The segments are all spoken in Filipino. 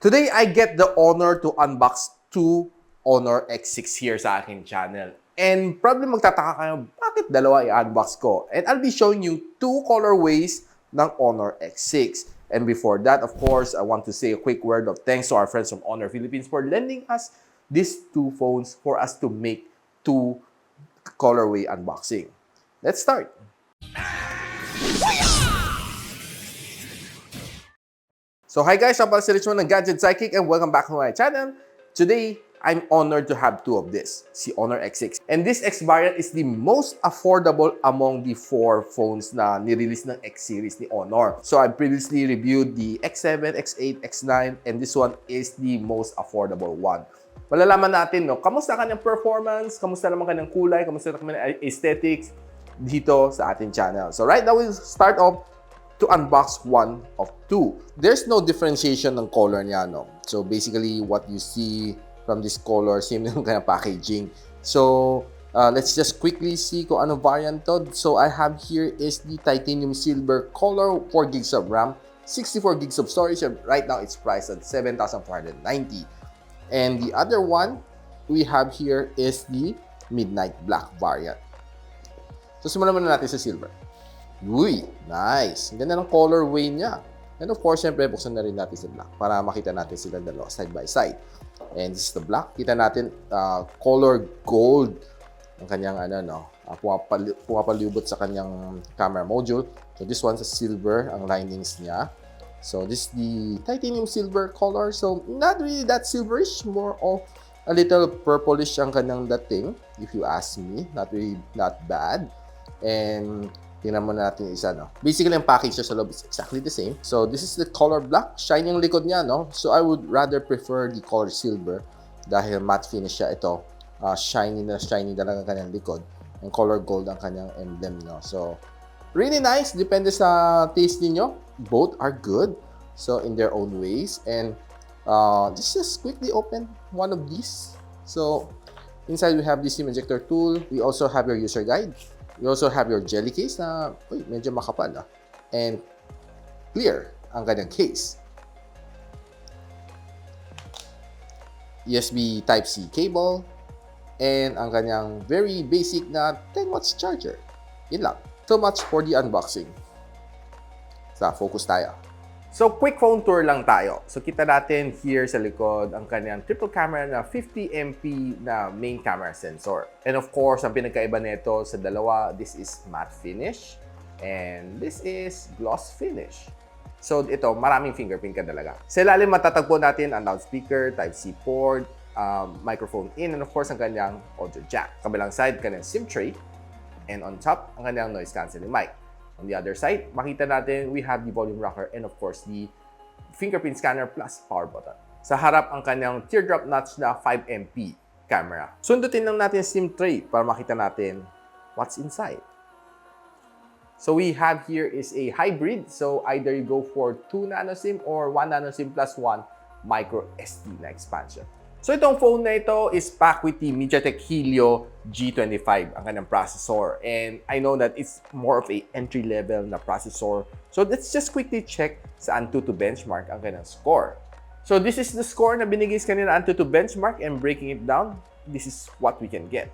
Today, I get the honor to unbox two Honor X6 here sa aking channel. And probably magtataka kayo, bakit dalawa i-unbox ko? And I'll be showing you two colorways ng Honor X6. And before that, of course, I want to say a quick word of thanks to our friends from Honor Philippines for lending us these two phones for us to make two colorway unboxing. Let's start. So hi guys, I'm si Richmond ng Gadget Sidekick and welcome back to my channel. Today, I'm honored to have two of this, si Honor X6. And this X variant is the most affordable among the four phones na nirelease ng X series ni Honor. So I previously reviewed the X7, X8, X9, and this one is the most affordable one. Malalaman natin, no, kamusta kanyang performance, kamusta naman kanyang kulay, kamusta naman kanyang aesthetics dito sa ating channel. So right now, we'll start off to unbox one of two. There's no differentiation ng color niya, no? So basically, what you see from this color, same yung kanyang packaging. So let's just quickly see kung ano variant to. So I have here is the titanium silver color, 4 gigs of RAM, 64 gigs of storage, and right now it's priced at 7,490. And the other one we have here is the midnight black variant. So simulan muna natin sa silver. Uy, nice. Ang ganda ng colorway niya. And of course, syempre, buksan na rin natin sa black para makita natin sila dalawa side by side. And this is the black. Kita natin color gold ang kanyang pumapalubot sa kanyang camera module. So this one's a silver ang linings niya. So this is the titanium silver color. So not really that silverish, more of a little purplish ang kanyang dating, if you ask me. Not bad. And tingnan muna natin yung isa, no? Basically, ang package niya sa loob is exactly the same. So, this is the color black. Shiny ang likod niya, no? So, I would rather prefer the color silver dahil matte finish siya. Ito, shiny talaga ang kanyang likod. And color gold ang kanyang emblem, no? So, really nice. Depende sa taste niyo. Both are good. So, in their own ways. And, just quickly open one of these. So, inside we have the SIM ejector tool. We also have your user guide. You also have your jelly case na medyo makapal, and clear ang kanyang case. USB Type-C cable and ang kanyang very basic na 10 watts charger. Yun lang. So much for the unboxing. So, focus tayo. So, quick phone tour lang tayo. So, kita natin here sa likod ang kanyang triple camera na 50MP na main camera sensor. And of course, ang pinagkaiba nito sa dalawa, this is matte finish and this is gloss finish. So, ito, maraming fingerprint ka talaga. Sa ilalim, matatagpo natin ang loudspeaker, Type-C port, microphone in, and of course, ang kanyang audio jack. Kabilang side, kanyang SIM tray, and on top, ang kanyang noise cancelling mic. On the other side, makita natin we have the volume rocker and of course the fingerprint scanner plus power button. Sa harap ang kanyang teardrop notch na 5MP camera. Sundutin lang natin SIM tray para makita natin what's inside. So we have here is a hybrid. So either you go for 2 nano SIM or 1 nano SIM plus 1 micro SD na expansion. So itong phone na ito is packed with the MediaTek Helio G25, ang kanyang processor. And I know that it's more of a entry-level na processor. So let's just quickly check sa Antutu benchmark ang kanyang score. So this is the score na binigay sa kanila Antutu benchmark, and breaking it down, this is what we can get.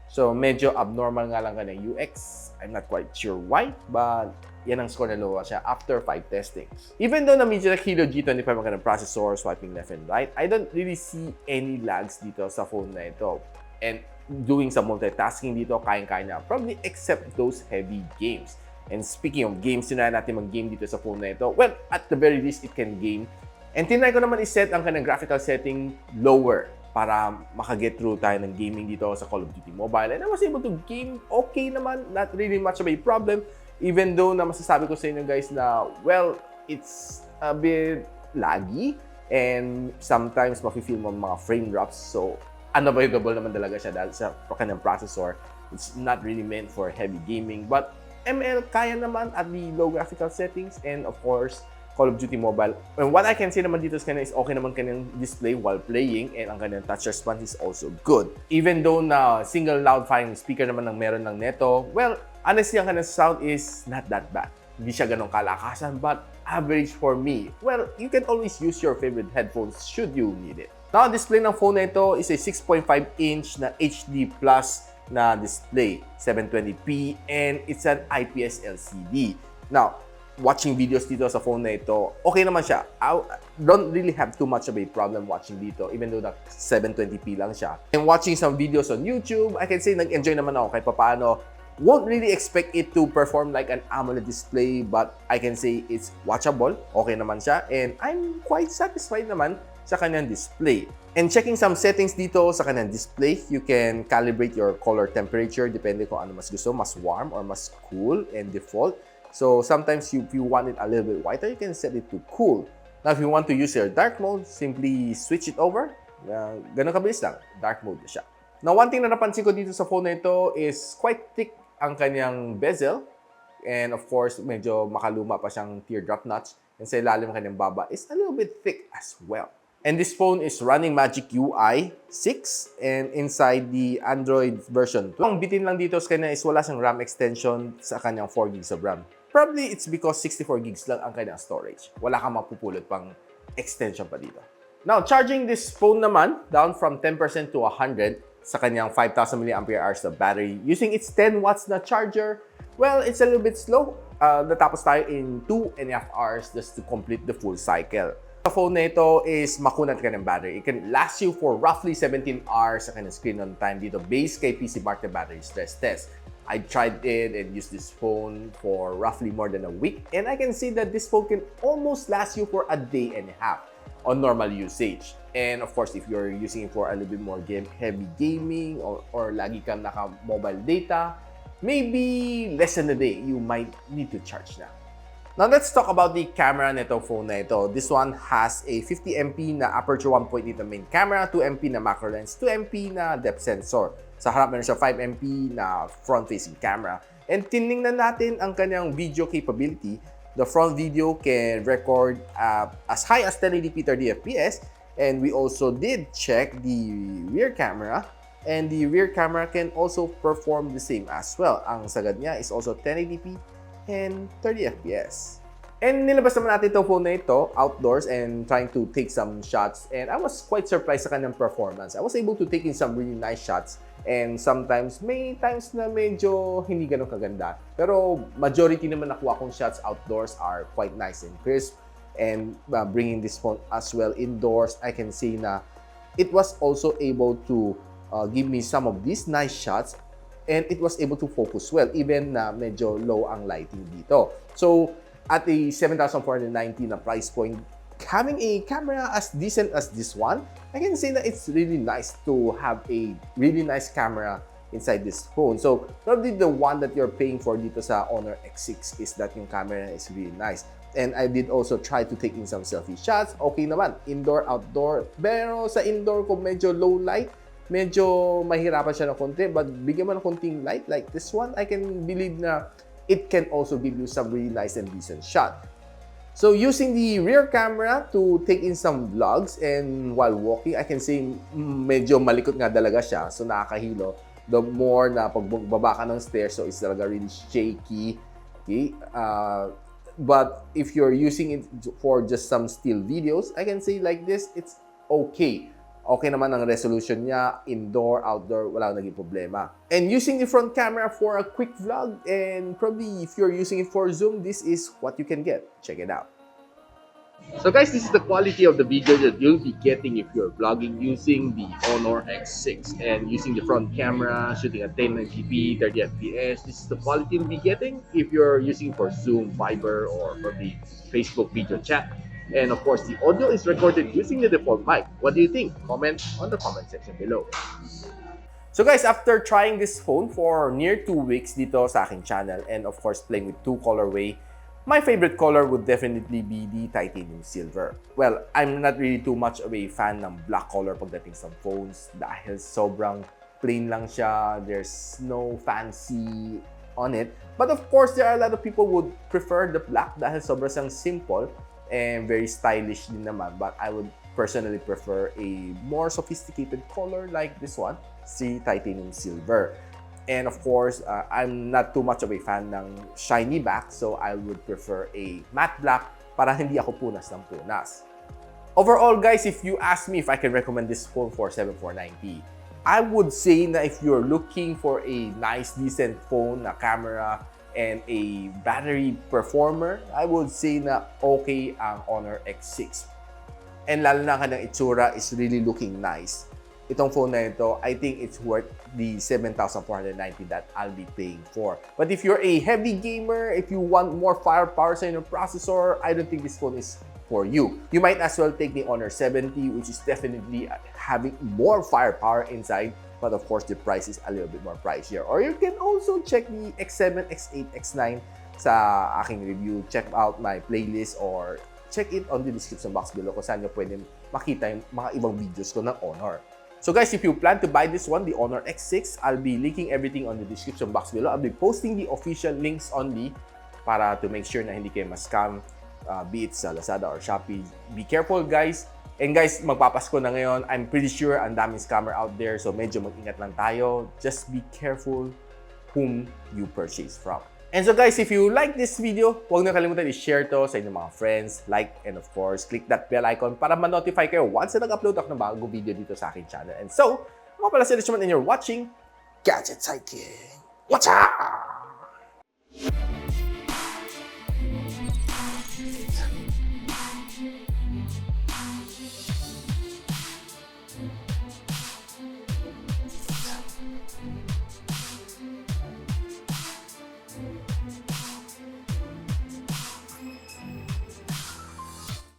So medyo abnormal nga lang kanyang UX. I'm not quite sure why, but yan ang score na lowa siya after 5 testings. Even though na MediaTek Helio G25 ang kanyang processor, swiping left and right, I don't really see any lags dito sa phone na ito. And doing some multitasking dito, kayang-kaya niya. Probably except those heavy games. And speaking of games, tinry natin mag-game dito sa phone na ito. Well, at the very least, it can game. And tinry ko naman i-set ang kanyang graphical setting lower para makaget through tayo ng gaming dito sa Call of Duty Mobile. And I was able to game okay naman, not really much of a problem. Even though na masasabi ko sa inyo guys na, well, it's a bit laggy and sometimes mafe-feel mo mga frame drops. So, unavoidable naman talaga siya dahil sa kanyang processor. It's not really meant for heavy gaming. But ML kaya naman at the low graphical settings, and of course, Call of Duty Mobile. And what I can say naman dito sa kanya is okay naman kanyang display while playing, and ang kanyang touch response is also good. Even though na single loud firing speaker naman ang meron ng neto, well, honestly, ang kanyang sound is not that bad. Hindi siya ganong kalakasan, but average for me. Well, you can always use your favorite headphones should you need it. Now, ang display ng phone na ito is a 6.5-inch na HD Plus na display, 720p, and it's an IPS LCD. Now, watching videos dito sa phone na ito, okay naman siya. I don't really have too much of a problem watching dito, even though na 720p lang siya. And watching some videos on YouTube, I can say nag-enjoy naman ako kahit papaano. Won't really expect it to perform like an AMOLED display, but I can say it's watchable. Okay naman siya, and I'm quite satisfied naman sa kanyang display. And checking some settings dito sa kanyang display, you can calibrate your color temperature depende kung ano mas gusto, mas warm or mas cool and default. So sometimes if you want it a little bit whiter, you can set it to cool. Now if you want to use your dark mode, simply switch it over. Ganun kabilis lang, dark mode na siya. Now one thing na napansin ko dito sa phone na ito is quite thick ang kanyang bezel. And of course, medyo makaluma pa siyang teardrop notch. And sa ilalim ng kanyang baba is a little bit thick as well. And this phone is running Magic UI 6 and inside the Android version 2. Ang bitin lang dito sa kanya is wala siyang RAM extension sa kanyang 4 gigs of RAM. Probably it's because 64 gigs lang ang kanyang storage. Wala kang mapupulot pang extension pa dito. Now, charging this phone naman, down from 10% to 100 sa kanyang 5,000 mAh na battery using its 10 watts na charger. Well, it's a little bit slow. Natapos tayo in 2.5 hours just to complete the full cycle. The phone na ito is makunat ka ng battery. It can last you for roughly 17 hours sa kanyang screen on time dito based kay PC Mark na battery stress test. I tried it and used this phone for roughly more than a week, and I can see that this phone can almost last you for a day and a half on normal usage. And of course, if you're using it for a little bit more heavy gaming or lagi kang naka-mobile data, maybe less than a day, you might need to charge na. Now, let's talk about the camera nito phone na ito. This one has a 50MP na aperture 1.8 na main camera, 2MP na macro lens, 2MP na depth sensor. Sa harap meron siya 5MP na front-facing camera. And tiningnan natin ang kanyang video capability. The front video can record as high as 1080p 30fps. And we also did check the rear camera. And the rear camera can also perform the same as well. Ang sagad niya is also 1080p and 30 FPS. And nilabas naman natin itong phone na ito outdoors and trying to take some shots. And I was quite surprised sa kanyang performance. I was able to take in some really nice shots. And sometimes, may times na medyo hindi ganun kaganda. Pero majority naman nakuha kong shots outdoors are quite nice and crisp. And bringing this phone as well indoors, I can see na it was also able to give me some of these nice shots. And it was able to focus well, even na medyo low ang lighting dito. So, at a 7,490 na price point, having a camera as decent as this one, I can say that it's really nice to have a really nice camera inside this phone. So, probably the one that you're paying for dito sa Honor X6 is that yung camera is really nice. And I did also try to take in some selfie shots. Okay naman, indoor, outdoor. Pero sa indoor, kung medyo low light, medyo mahirapan siya ng konti, but bigyan mo ng konting light like this one, I can believe na it can also give you some really nice and decent shot. So using the rear camera to take in some vlogs and while walking, I can say medyo malikot nga talaga siya, so nakakahilo. The more na pagbaba ka ng stairs, so it's talaga really shaky. Okay? But if you're using it for just some still videos, I can say like this, it's okay. Okay naman ang resolution niya, indoor, outdoor, wala naging problema. And using the front camera for a quick vlog, and probably if you're using it for Zoom, this is what you can get. Check it out. So guys, this is the quality of the video that you'll be getting if you're vlogging using the Honor X6 and using the front camera, shooting at 1080p, 30fps. This is the quality you'll be getting if you're using for Zoom, Viber, or probably Facebook video chat. And of course, the audio is recorded using the default mic. What do you think? Comment on the comment section below. So guys, after trying this phone for near 2 weeks dito sa aking channel and of course playing with two colorway, my favorite color would definitely be the titanium silver. Well, I'm not really too much of a fan ng black color pagdating sa phones dahil sobrang plain lang siya. There's no fancy on it. But of course, there are a lot of people who would prefer the black dahil sobrang siyang simple and very stylish din naman. But I would personally prefer a more sophisticated color like this one, si titanium silver. And of course, I'm not too much of a fan ng shiny back, so I would prefer a matte black para hindi ako punas ng punas. Overall, guys, if you ask me if I can recommend this phone for 7,490, I would say na if you're looking for a nice, decent phone na camera and a battery performer, I would say na okay ang Honor X6. And lalo na kanyang itsura is really looking nice. Itong phone na ito, I think it's worth the 7,490 that I'll be paying for. But if you're a heavy gamer, if you want more firepower sa your processor, I don't think this phone is for you. You might as well take the Honor 70, which is definitely having more firepower inside. But of course, the price is a little bit more pricier. Or you can also check the X7, X8, X9 sa aking review. Check out my playlist or check it on the description box below kung saan nyo pwede makita yung mga ibang videos ko ng Honor. So guys, if you plan to buy this one, the Honor X6, I'll be linking everything on the description box below. I'll be posting the official links only para to make sure na hindi kayo ma-scam, be it sa Lazada or Shopee. Be careful, guys. And guys, magpapasko na ngayon. I'm pretty sure ang daming scammer out there, so medyo mag-ingat lang tayo. Just be careful whom you purchase from. And so guys, if you like this video, huwag na kalimutan i-share to sa inyong mga friends, like, and of course, click that bell icon para ma-notify kayo once na nag-upload ako ng bagong video dito sa aking channel. And so, ako pala si Richmond and you're watching Gadget Sidekick. Watch out!